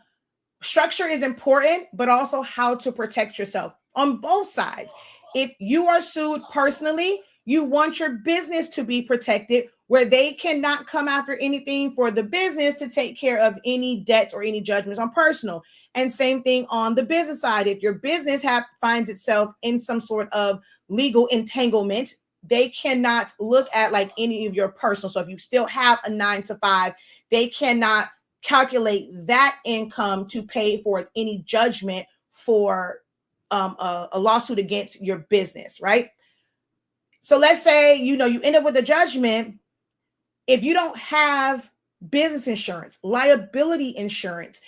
structure is important, but also how to protect yourself on both sides. If you are sued personally, you want your business to be protected, where they cannot come after anything for the business to take care of any debts or any judgments on personal. And same thing on the business side. If your business finds itself in some sort of legal entanglement, they cannot look at like any of your personal. So if you still have a 9-to-5, they cannot calculate that income to pay for any judgment for a lawsuit against your business, right? So let's say, you end up with a judgment. If you don't have business insurance, liability insurance,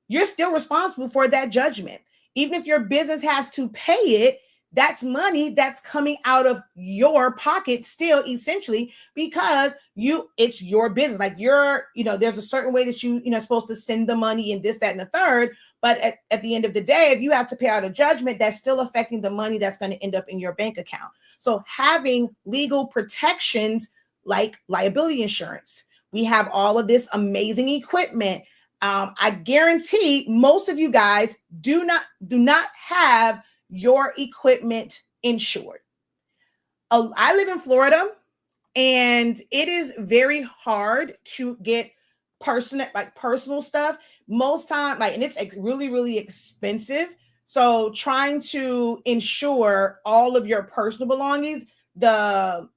you're still responsible for that judgment. Even if your business has to pay it, that's money that's coming out of your pocket still, essentially, because it's your business. Like there's a certain way that you're supposed to send the money and this, that, and the third. But at the end of the day, if you have to pay out a judgment, that's still affecting the money that's going to end up in your bank account. So having legal protections like liability insurance, we have all of this amazing equipment. I guarantee most of you guys do not have your equipment insured. I live in Florida, and it is very hard to get personal stuff most time, and it's really, really expensive. So trying to insure all of your personal belongings, that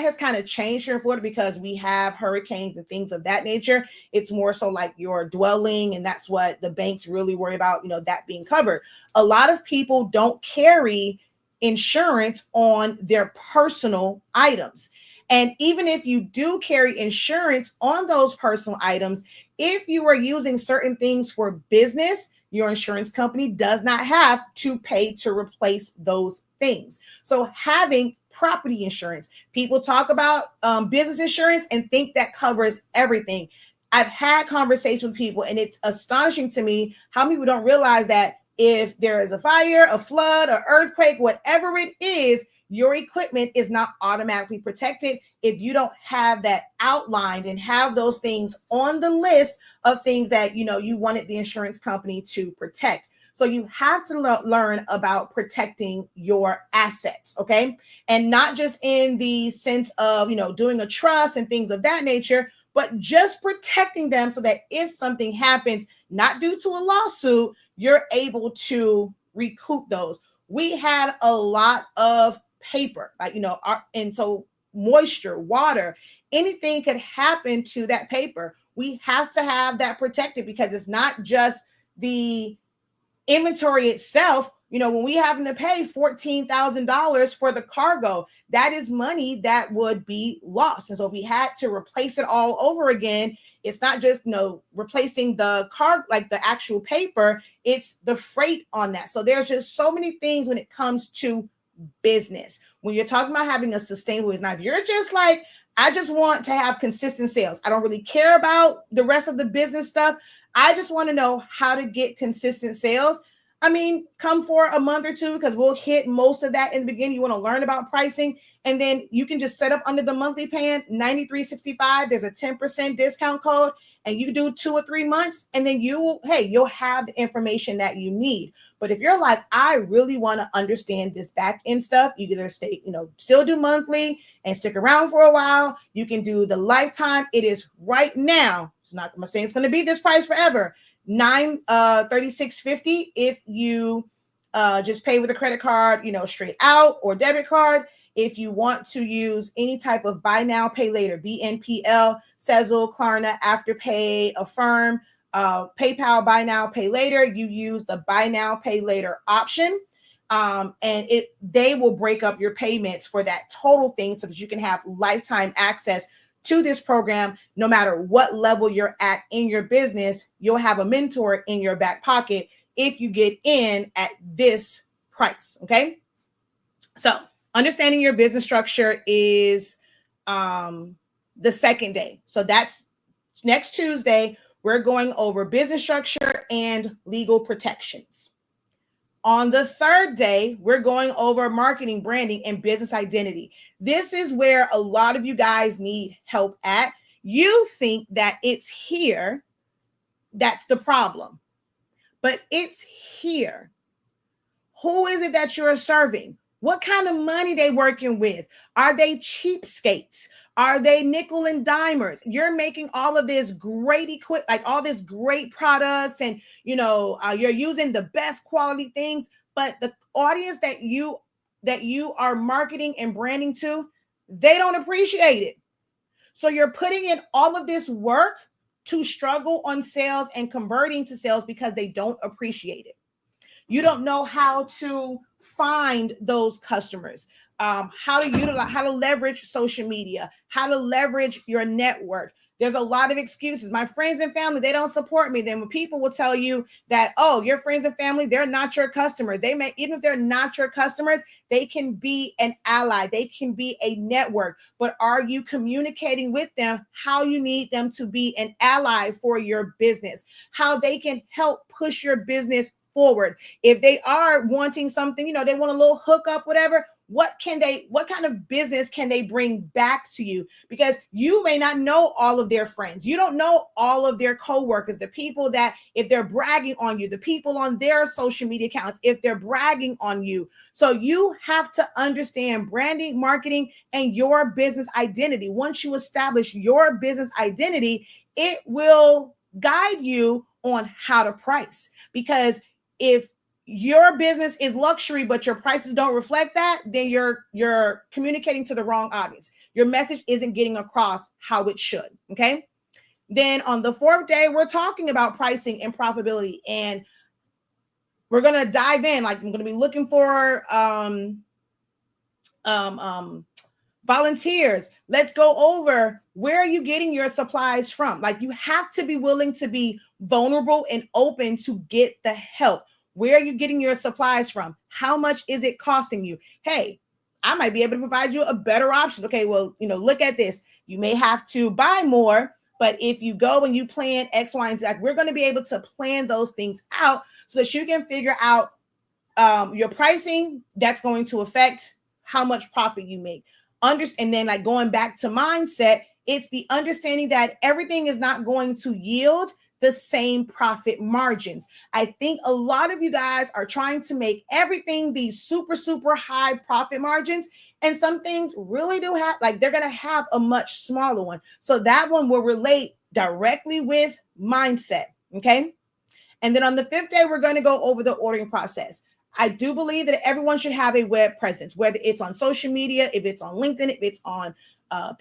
has kind of changed here in Florida because we have hurricanes and things of that nature. It's more so like your dwelling, and that's what the banks really worry about, that being covered. A lot of people don't carry insurance on their personal items. And even if you do carry insurance on those personal items, if you are using certain things for business, your insurance company does not have to pay to replace those things. So having property insurance, people talk about business insurance and think that covers everything. I've had conversations with people, and it's astonishing to me how many people don't realize that if there is a fire, a flood, an earthquake, whatever it is, your equipment is not automatically protected if you don't have that outlined and have those things on the list of things that you wanted the insurance company to protect. So you have to learn about protecting your assets, okay? And not just in the sense of, doing a trust and things of that nature, but just protecting them so that if something happens, not due to a lawsuit, you're able to recoup those. We had a lot of paper, and so moisture, water, anything could happen to that paper. We have to have that protected because it's not just the inventory itself. When we having to pay $14,000 for the cargo, that is money that would be lost. And so if we had to replace it all over again, it's not just replacing the car, like the actual paper, it's the freight on that. So there's just so many things when it comes to business. When you're talking about having a sustainable business, now if you're just like, I just want to have consistent sales, I don't really care about the rest of the business stuff, I just want to know how to get consistent sales, come for a month or two, because we'll hit most of that in the beginning. You want to learn about pricing, and then you can just set up under the monthly plan, $93.65. There's a 10% discount code, and you do 2 or 3 months, and then you'll have the information that you need. But if you're like, I really want to understand this back end stuff, you either still do monthly and stick around for a while. You can do the lifetime. It is right now. It's not, I'm saying it's going to be this price forever. $36.50 if you just pay with a credit card, straight out, or debit card. If you want to use any type of buy now, pay later, BNPL, Sezzle, Klarna, Afterpay, Affirm, PayPal, buy now, pay later, you use the buy now, pay later option. And they will break up your payments for that total thing so that you can have lifetime access to this program. No matter what level you're at in your business, you'll have a mentor in your back pocket if you get in at this price. Okay. So understanding your business structure is the second day. So that's next Tuesday. We're going over business structure and legal protections. On the third day, we're going over marketing, branding, and business identity. This is where a lot of you guys need help at. You think that it's here. That's the problem. But it's here. Who is it that you're serving? What kind of money they working with? Are they cheapskates? Are they nickel and dimers? You're making all of this great like all this great products, and you're using the best quality things, but the audience that you are marketing and branding to, they don't appreciate it. So you're putting in all of this work to struggle on sales and converting to sales because they don't appreciate it. You don't know how to find those customers, how to utilize, how to leverage social media, how to leverage your network. There's a lot of excuses. My friends and family, they don't support me. Then when people will tell you that, oh, your friends and family, they're not your customers. They may, even if they're not your customers, they can be an ally. They can be a network. But are you communicating with them how you need them to be an ally for your business, how they can help push your business forward? If they are wanting something, they want a little hookup, whatever, what kind of business can they bring back to you? Because you may not know all of their friends. You don't know all of their coworkers, the people that, if they're bragging on you, the people on their social media accounts, if they're bragging on you. So you have to understand branding, marketing, and your business identity. Once you establish your business identity, it will guide you on how to price. Because if your business is luxury, but your prices don't reflect that, then you're communicating to the wrong audience. Your message isn't getting across how it should. Okay. Then on the fourth day, we're talking about pricing and profitability, and we're going to dive in. Like, I'm going to be looking for volunteers. Let's go over, where are you getting your supplies from? Like, you have to be willing to be vulnerable and open to get the help. Where are you getting your supplies from? How much is it costing you? Hey, I might be able to provide you a better option. Okay, well, look at this. You may have to buy more, but if you go and you plan X, Y, and Z, we're going to be able to plan those things out so that you can figure out your pricing that's going to affect how much profit you make. And then, like, going back to mindset, it's the understanding that everything is not going to yield the same profit margins. I think a lot of you guys are trying to make everything these super, super high profit margins. And some things really do have, like, they're going to have a much smaller one. So that one will relate directly with mindset. Okay. And then on the fifth day, we're going to go over the ordering process. I do believe that everyone should have a web presence, whether it's on social media, if it's on LinkedIn, if it's on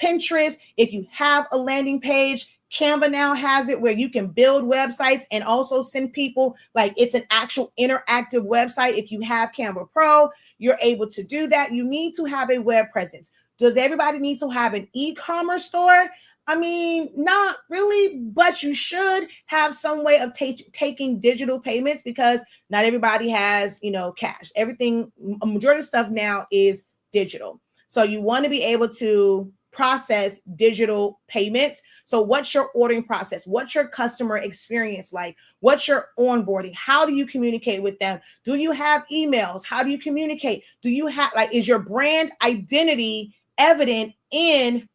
Pinterest, if you have a landing page. Canva now has it where you can build websites and also send people, like, it's an actual interactive website. If you have Canva Pro, you're able to do that. You need to have a web presence. Does everybody need to have an e-commerce store? I mean, not really, but you should have some way of taking digital payments, because not everybody has, cash. Everything, a majority of stuff now is digital. So you want to be able to process digital payments. So what's your ordering process? What's your customer experience like? What's your onboarding? How do you communicate with them? Do you have emails? How do you communicate? Do you have, like, is your brand identity evident in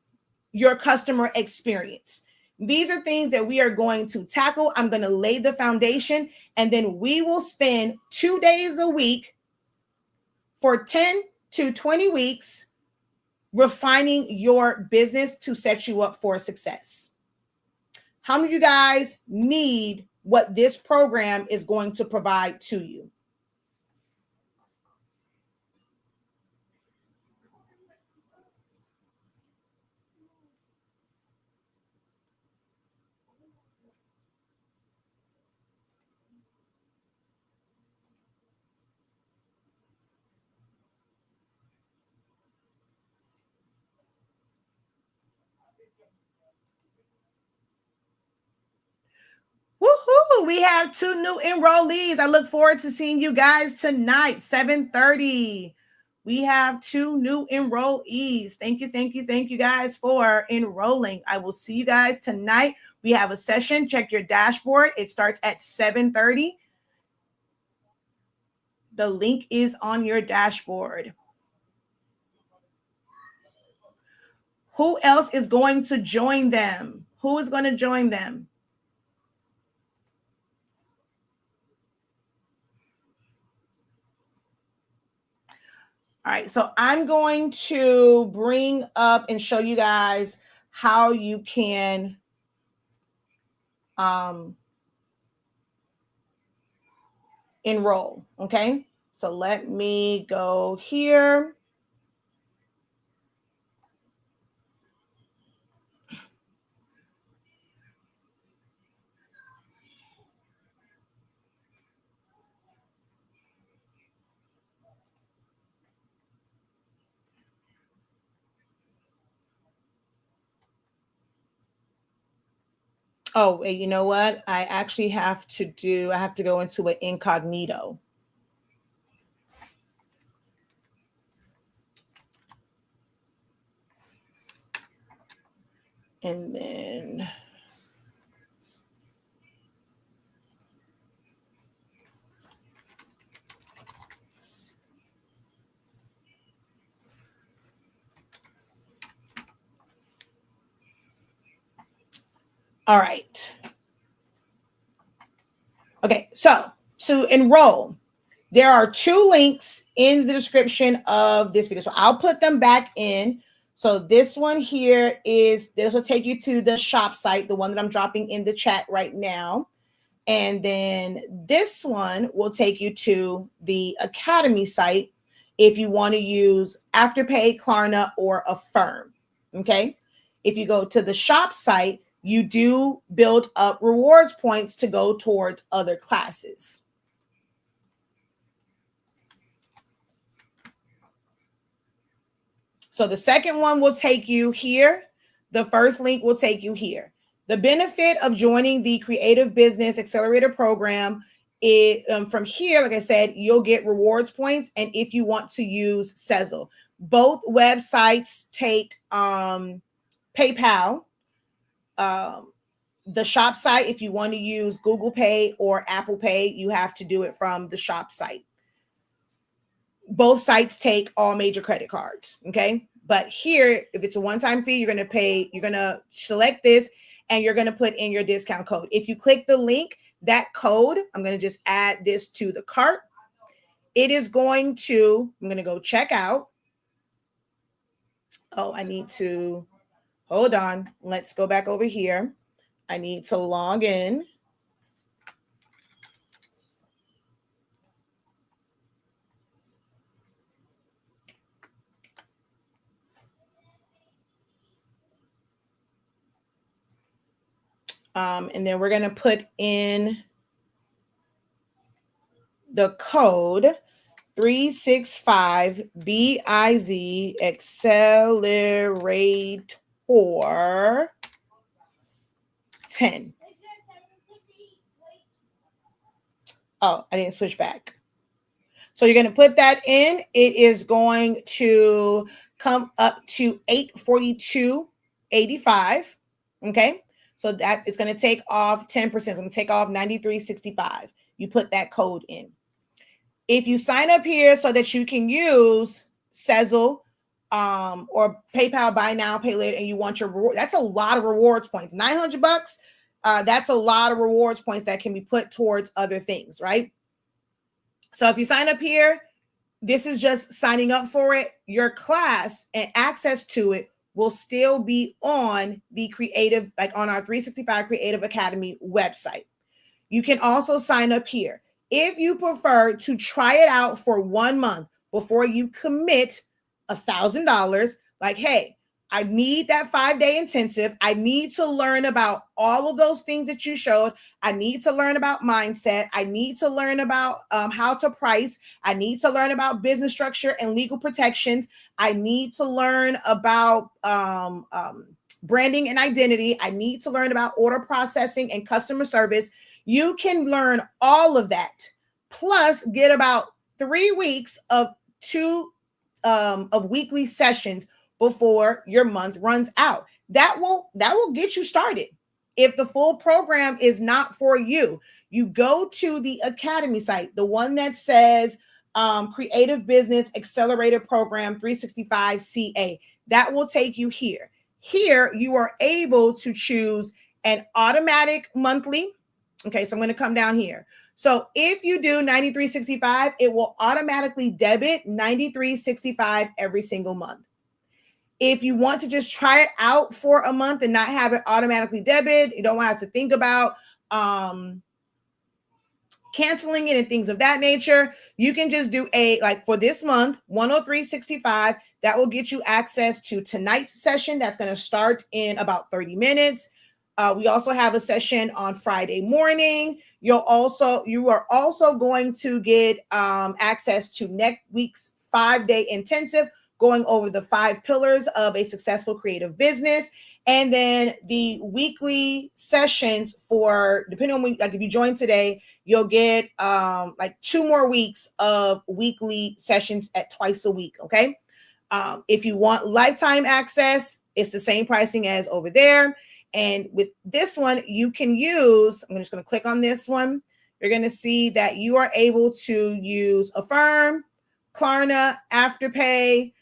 your customer experience? These are things that we are going to tackle. I'm going to lay the foundation, and then we will spend 2 days a week for 10 to 20 weeks refining your business to set you up for success. How many of you guys need what this program is going to provide to you? Woohoo! We have 2 new enrollees. I look forward to seeing you guys tonight, 7:30. We have 2 new enrollees. Thank you guys for enrolling. I will see you guys tonight. We have a session. Check your dashboard. It starts at 7:30. The link is on your dashboard. Who else is going to join them? Who is going to join them? All right, so I'm going to bring up and show you guys how you can enroll, okay? So let me go here. Oh, wait, you know what? I actually have to go into an incognito. And then all right. Okay, so to enroll, there are 2 links in the description of this video. So I'll put them back in. So this one here this will take you to the shop site, the one that I'm dropping in the chat right now. And then this one will take you to the Academy site if you want to use Afterpay, Klarna, or Affirm. Okay. If you go to the shop site, you do build up rewards points to go towards other classes. So the second one will take you here. The first link will take you here. The benefit of joining the Creative Business Accelerator program is from here, like I said, you'll get rewards points. And if you want to use Sezzle, both websites take PayPal. The shop site, if you want to use Google Pay or Apple Pay, you have to do it from the shop site. Both sites take all major credit cards. Okay. But here, if it's a one-time fee, you're going to select this and you're going to put in your discount code. If you click the link, that code, I'm going to just add this to the cart. I'm going to go check out. Oh, I need to, hold on. Let's go back over here. I need to log in. And then we're going to put in the code 365 BIZ Accelerator 10. Oh, I didn't switch back. So you're going to put that in. It is going to come up to $842.85. Okay. So that it's going to take off 10%. So I'm going to take off $93.65. You put that code in. If you sign up here so that you can use Sezzle or PayPal, buy now, pay later, and you want your reward, that's a lot of rewards points. $900. That's a lot of rewards points that can be put towards other things, right? So if you sign up here, this is just signing up for it. Your class and access to it will still be on the creative, like on our 365 Creative Academy website. You can also sign up here. If you prefer to try it out for 1 month before you commit $1,000, like, hey, I need that 5-day intensive. I need to learn about all of those things that you showed. I need to learn about mindset. I need to learn about how to price. I need to learn about business structure and legal protections. I need to learn about branding and identity. I need to learn about order processing and customer service. You can learn all of that, plus get about 3 weeks of of weekly sessions before your month runs out. That will get you started. If the full program is not for you, you go to the Academy site, the one that says Creative Business Accelerator Program 365 CA. That will take you here. Here, you are able to choose an automatic monthly. Okay, so I'm going to come down here. So if you do 93.65, it will automatically debit 93.65 every single month. If you want to just try it out for a month and not have it automatically debit, you don't have to think about canceling it and things of that nature. You can just do like for this month, 103.65. That will get you access to tonight's session. That's going to start in about 30 minutes. We also have a session on Friday morning. You are also going to get access to next week's 5-day intensive, going over the 5 pillars of a successful creative business. And then the weekly sessions for, depending on when, like if you join today, you'll get like 2 more weeks of weekly sessions at twice a week. Okay. If you want lifetime access, it's the same pricing as over there. And with this one, you can use, I'm just going to click on this one. You're going to see that you are able to use Affirm, Klarna, Afterpay,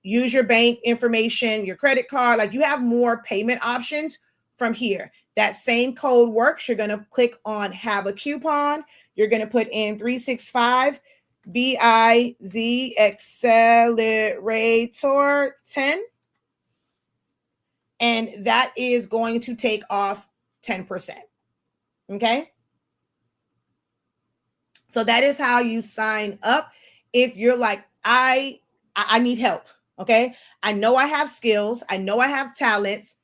use your bank information, your credit card. Like you have more payment options from here. That same code works. You're going to click on have a coupon. You're going to put in 365 BIZ Accelerator 10. And that is going to take off 10%. Okay. So that is how you sign up. If you're like, I need help. Okay. I know I have skills. I know I have talents,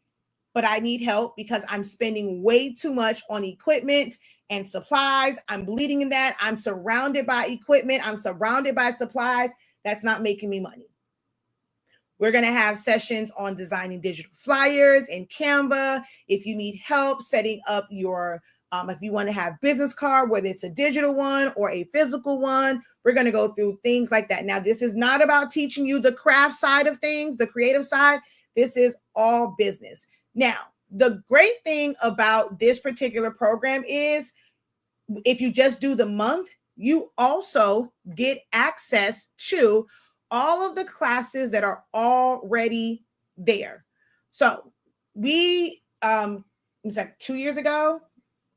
but I need help because I'm spending way too much on equipment and supplies. I'm bleeding in that. I'm surrounded by equipment. I'm surrounded by supplies. That's not making me money. We're going to have sessions on designing digital flyers in Canva. If you need help setting up your, if you want to have business card, whether it's a digital one or a physical one, we're going to go through things like that. Now, this is not about teaching you the craft side of things, the creative side. This is all business. Now, the great thing about this particular program is if you just do the month, you also get access to all of the classes that are already there. So we, it's like 2 years ago,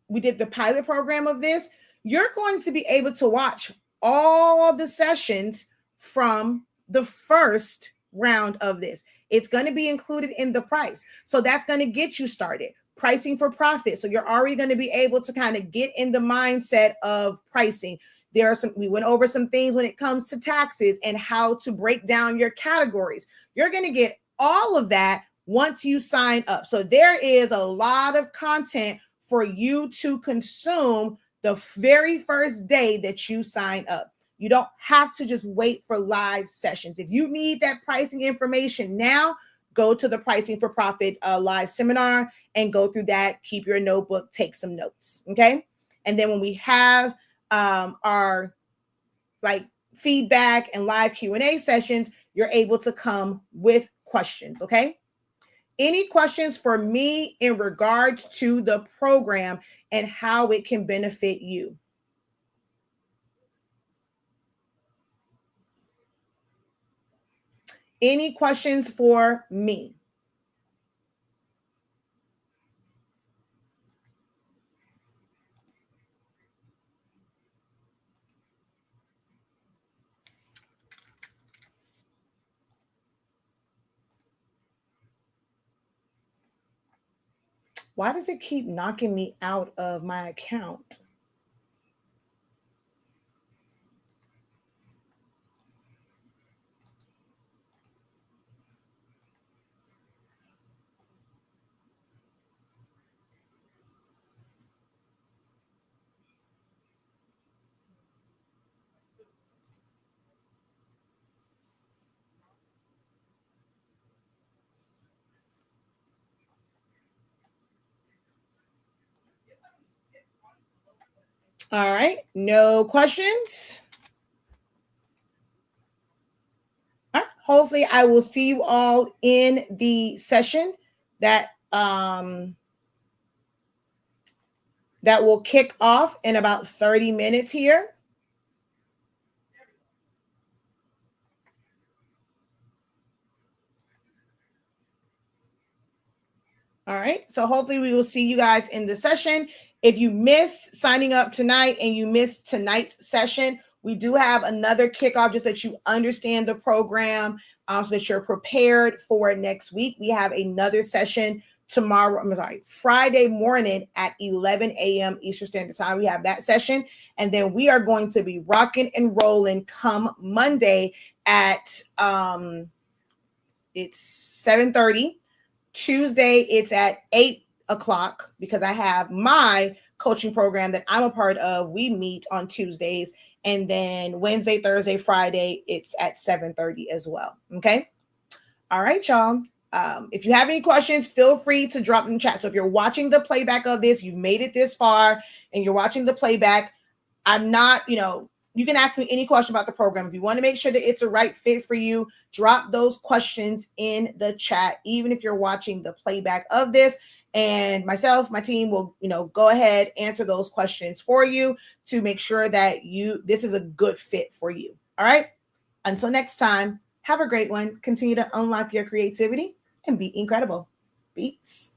we did the pilot program of this. You're going to be able to watch all the sessions from the first round of this. It's going to be included in the price. So that's going to get you started. Pricing for profit. So you're already going to be able to kind of get in the mindset of pricing. We went over some things when it comes to taxes and how to break down your categories. You're going to get all of that once you sign up. So there is a lot of content for you to consume the very first day that you sign up. You don't have to just wait for live sessions. If you need that pricing information now, go to the Pricing for Profit live seminar and go through that. Keep your notebook, take some notes. Okay. And then when we have our like feedback and live Q&A sessions, you're able to come with questions. Okay. Any questions for me in regards to the program and how it can benefit you? Any questions for me? Why does it keep knocking me out of my account? All right, no questions. hopefully I will see you all in the session that that will kick off in about 30 minutes here. All right. So hopefully we will see you guys in the session. If you miss signing up tonight and you missed tonight's session, we do have another kickoff just that you understand the program, so that you're prepared for next week. We have another session Friday morning at 11 a.m. Eastern Standard Time. We have that session. And then we are going to be rocking and rolling come Monday at it's 7:30. Tuesday, it's at 8 o'clock because I have my coaching program that I'm a part of. We meet on Tuesdays. And then Wednesday, Thursday, Friday, it's at 7:30 as well. Okay. All right, y'all. If you have any questions, feel free to drop them in chat. So if you're watching the playback of this, you've made it this far and you're watching the playback, I'm not, you can ask me any question about the program. If you want to make sure that it's a right fit for you, drop those questions in the chat, even if you're watching the playback of this. And myself, my team will, go ahead, answer those questions for you to make sure that this is a good fit for you. All right. Until next time, have a great one. Continue to unlock your creativity and be incredible. Peace.